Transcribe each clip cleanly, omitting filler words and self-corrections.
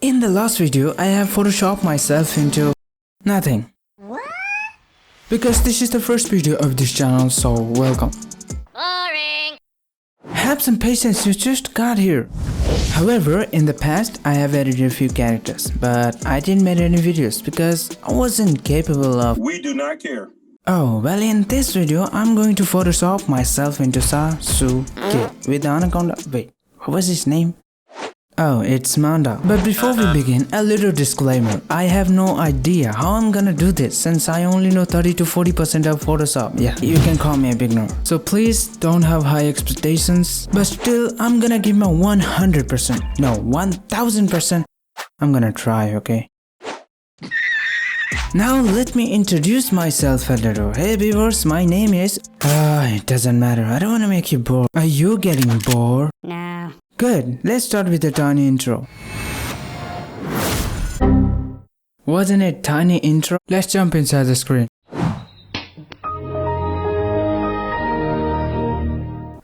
In the last video, I have photoshopped myself into nothing. What? Because this is the first video of this channel, so welcome. Boring. Have some patience, you just got here. However, in the past, I have edited a few characters, but I didn't make any videos because I wasn't capable of. We do not care. Oh, well, in this video, I'm going to Photoshop myself into Sasuke with the anaconda. Wait, what was his name? Oh, it's Manda. But before we begin, a little disclaimer. I have no idea how I'm gonna do this since I only know 30 to 40% of Photoshop. Yeah, you can call me a beginner. So please don't have high expectations. But still, I'm gonna give my 100%. No, 1000%. I'm gonna try, okay? Now let me introduce myself a little. Hey viewers, my name is... it doesn't matter. I don't wanna make you bored. Are you getting bored? No. Good, let's start with a tiny intro. Wasn't it tiny intro? Let's jump inside the screen.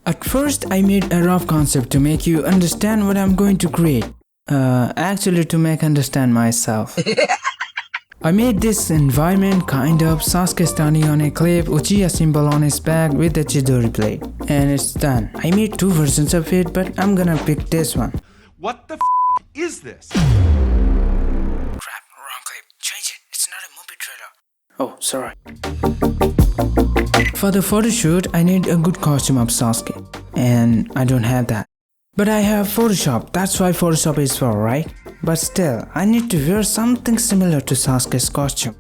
At first, I made a rough concept to make you understand what I'm going to create. Actually to make understand myself. I made this environment kind of Sasuke standing on a cliff, Uchiha symbol on his back with the Chidori blade. And it's done. I made two versions of it, but I'm gonna pick this one. What the is this? Crap, wrong clip. Change it. It's not a movie trailer. Oh, sorry. For the photoshoot, I need a good costume of Sasuke. And I don't have that. But I have Photoshop. That's why Photoshop is for, right? But still, I need to wear something similar to Sasuke's costume.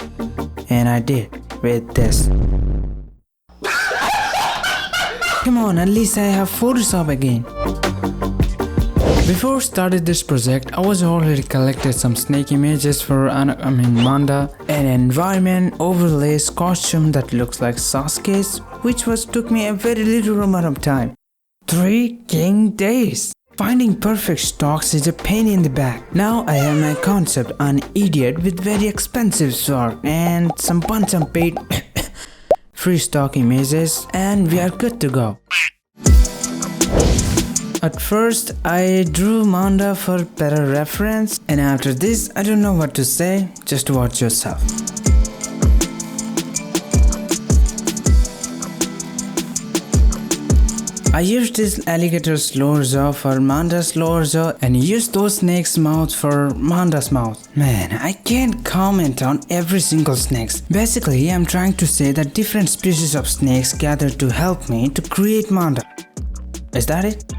And I did, with this. Come on, at least I have Photoshop again. Before started this project, I was already collected some snake images for Manda, an environment overlays costume that looks like Sasuke's, which took me a very little amount of time. 3 king days. Finding perfect stocks is a pain in the back. Now I have my concept, an idiot with very expensive sword and some bunch of paid free stock images, and we are good to go. At first I drew Manda for better reference, and after this I don't know what to say, just watch yourself. I used this alligator's lower jaw for Manda's lower jaw and used those snake's mouth for Manda's mouth. Man, I can't comment on every single snake. Basically, I'm trying to say that different species of snakes gathered to help me to create Manda. Is that it?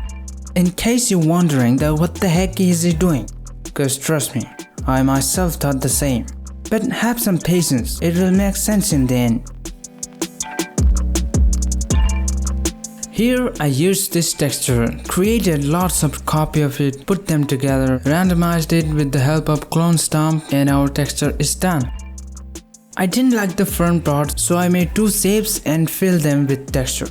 In case you're wondering that what the heck is he doing? Cause trust me, I myself thought the same. But have some patience, it will make sense in the end. Here I used this texture, created lots of copy of it, put them together, randomized it with the help of clone stamp, and our texture is done. I didn't like the front part, so I made 2 shapes and filled them with texture.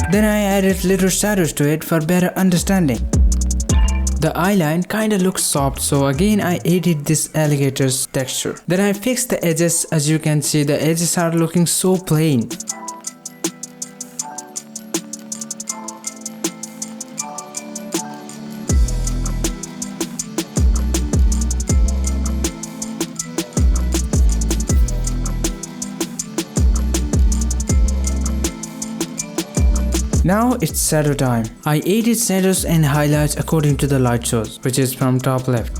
Then I added little shadows to it for better understanding. The eyeline kinda looks soft, so again I added this alligator's texture. Then I fixed the edges. As you can see, the edges are looking so plain. Now it's shadow time. I added shadows and highlights according to the light source, which is from top left.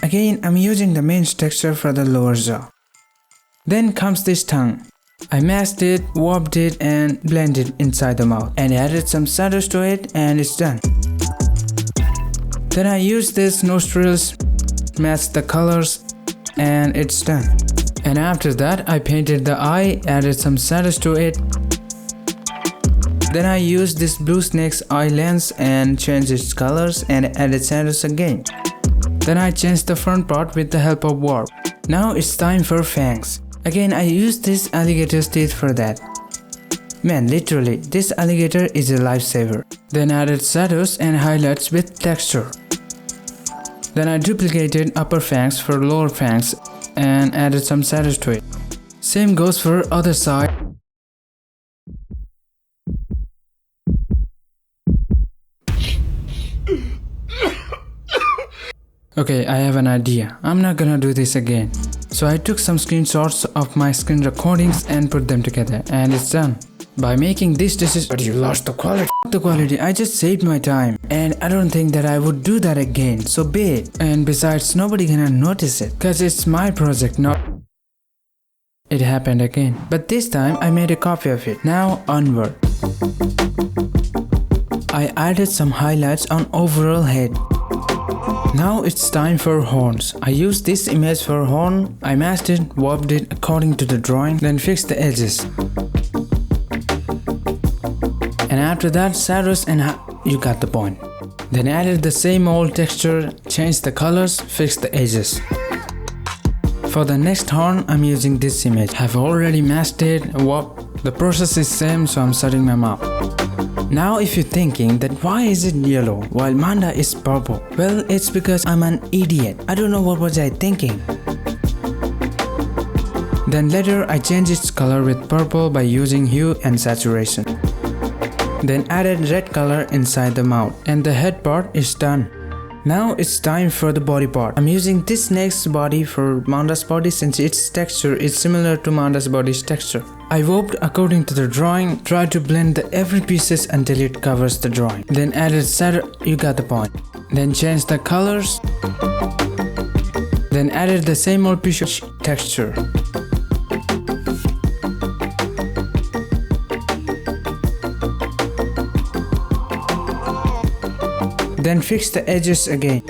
Again, I'm using the main texture for the lower jaw. Then comes this tongue. I masked it, warped it, and blended inside the mouth, and added some shadows to it, and it's done. Then I used this nostrils, matched the colors, and it's done. And after that I painted the eye, added some shadows to it. Then I used this blue snake's eye lens and changed its colors and added shadows again. Then I changed the front part with the help of warp. Now it's time for fangs. Again I used this alligator's teeth for that. Man, literally, this alligator is a lifesaver. Then added shadows and highlights with texture. Then I duplicated upper fangs for lower fangs and added some shadows to it. Same goes for other side. Okay, I have an idea. I'm not gonna do this again. So I took some screenshots of my screen recordings and put them together, and it's done. By making this decision, but you lost the quality. F the quality, I just saved my time, and I don't think that I would do that again. So be it. And besides, nobody gonna notice it, cause it's my project, not. It happened again, but this time I made a copy of it. Now onward. I added some highlights on overall head. Now it's time for horns. I used this image for horn. I masked it, warped it according to the drawing, then fixed the edges. And after that, shadows and you got the point. Then added the same old texture, changed the colors, fixed the edges. For the next horn, I'm using this image. I've already masked it, warped. The process is same, so I'm setting them up. Now if you're thinking that why is it yellow while Manda is purple? Well, it's because I'm an idiot. I don't know what was I thinking. Then later I changed its color with purple by using hue and saturation. Then added red color inside the mouth, and the head part is done. Now it's time for the body part. I'm using this snake's body for Manda's body since its texture is similar to Manda's body's texture. I warped according to the drawing, tried to blend the every pieces until it covers the drawing. Then added shadow, you got the point. Then changed the colors. Then added the same old piece of texture. Then fix the edges again.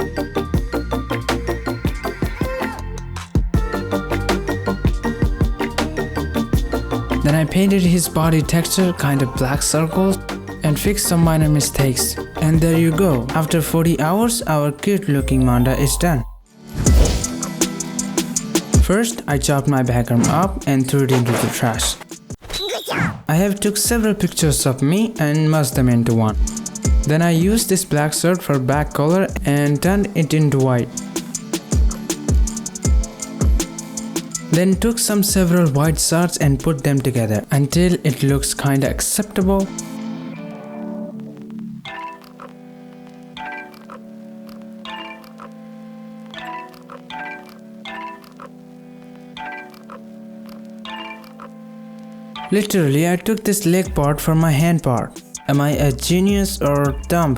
Then I painted his body texture kind of black circles and fixed some minor mistakes. And there you go. After 40 hours, our cute looking Manda is done. First, I chopped my background up and threw it into the trash. I have took several pictures of me and merged them into one. Then I used this black shirt for back color and turned it into white. Then took several white shirts and put them together until it looks kinda acceptable. Literally, I took this leg part for my hand part. Am I a genius or dumb?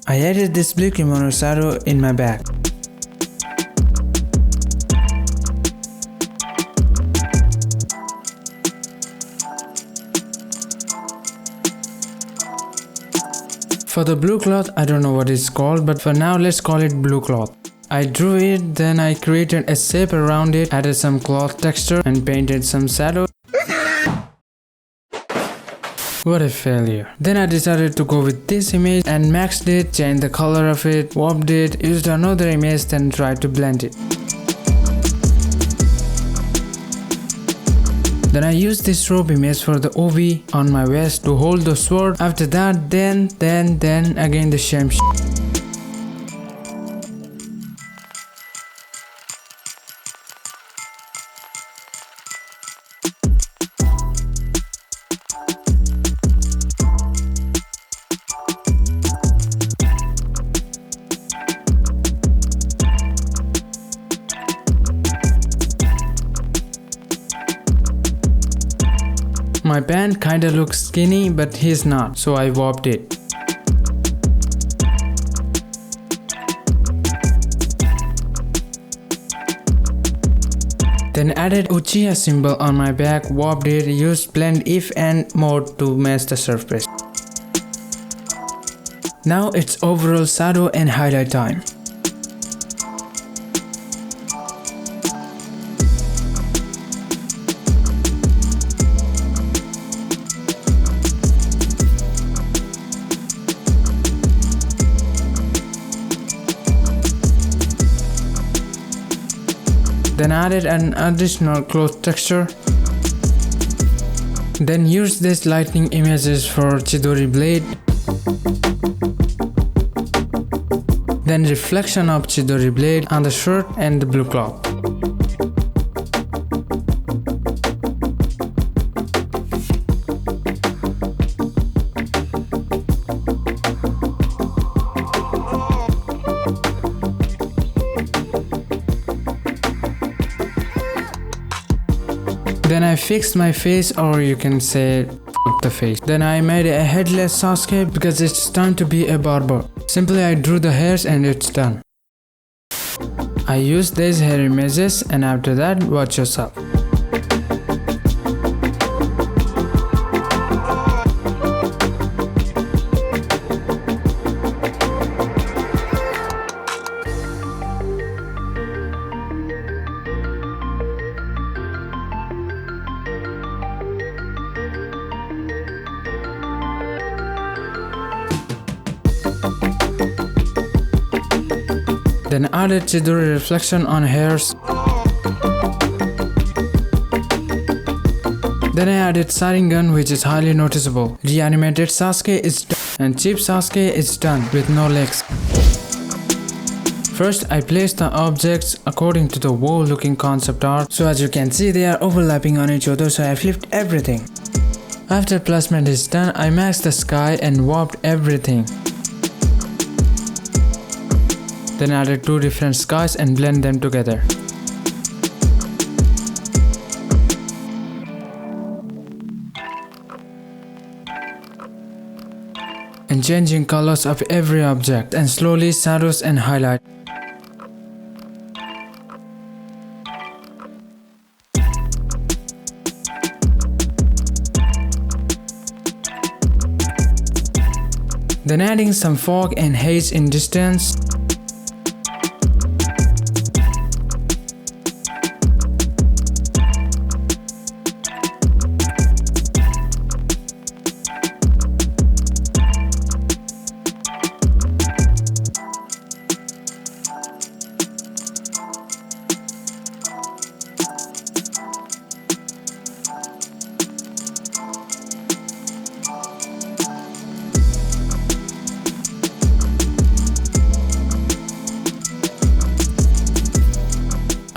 I added this blue kimono shadow in my back. For the blue cloth, I don't know what it's called, but for now let's call it blue cloth. I drew it, then I created a shape around it, added some cloth texture and painted some shadow. What a failure. Then I decided to go with this image and maxed it, changed the color of it, warped it, used another image, then tried to blend it. Then I used this rope image for the OV on my vest to hold the sword. After that, then again the same My pant kinda looks skinny, but he's not, so I warped it. Then added Uchiha symbol on my back, warped it, used blend if and mode to match the surface. Now it's overall shadow and highlight time. Then added an additional cloth texture. Then used this lightning images for Chidori blade. Then reflection of Chidori blade on the shirt and the blue cloth. I fixed my face, or you can say f the face. Then I made a headless Sasuke because it's time to be a barber. Simply I drew the hairs and it's done. I used these hair images, and after that watch yourself. Then added Chidori reflection on hairs. Then I added Sharingan, which is highly noticeable. Reanimated Sasuke is done, and cheap Sasuke is done with no legs. First, I placed the objects according to the wall looking concept art. So as you can see, they are overlapping on each other, so I flipped everything. After placement is done, I maxed the sky and warped everything. Then added two different skies and blend them together. And changing colors of every object and slowly shadows and highlight. Then adding some fog and haze in distance.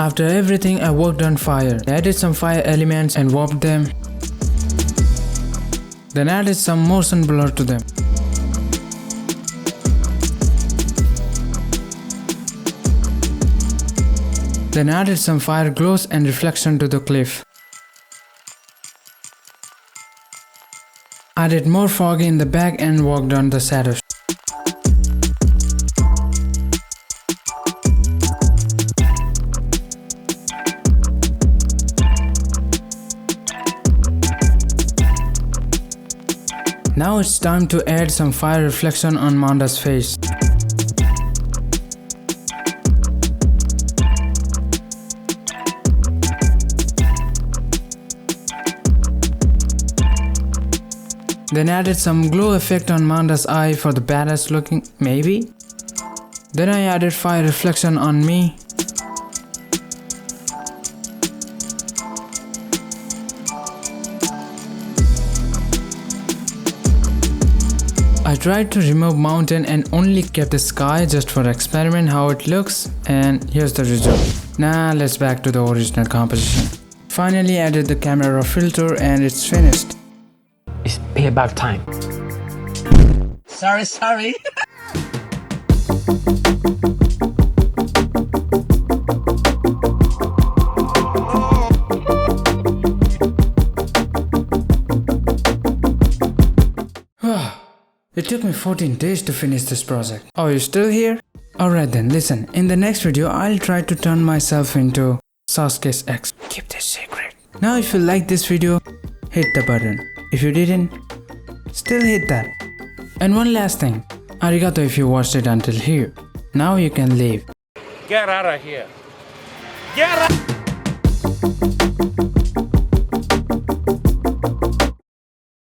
After everything, I worked on fire. I added some fire elements and warped them. Then added some motion blur to them. Then added some fire glows and reflection to the cliff. Added more fog in the back and worked on the shadows. Now it's time to add some fire reflection on Manda's face. Then added some glow effect on Manda's eye for the badass looking, maybe? Then I added fire reflection on me. I tried to remove mountain and only kept the sky just for experiment how it looks, and here's the result. Now let's back to the original composition. Finally added the camera filter and it's finished. It's payback time. Sorry. It took me 14 days to finish this project. Oh, you still here? Alright then, listen. In the next video, I'll try to turn myself into Sasuke's ex. Keep this secret. Now if you like this video, hit the button. If you didn't, still hit that. And one last thing. Arigato if you watched it until here. Now you can leave. Get out of here. Get out!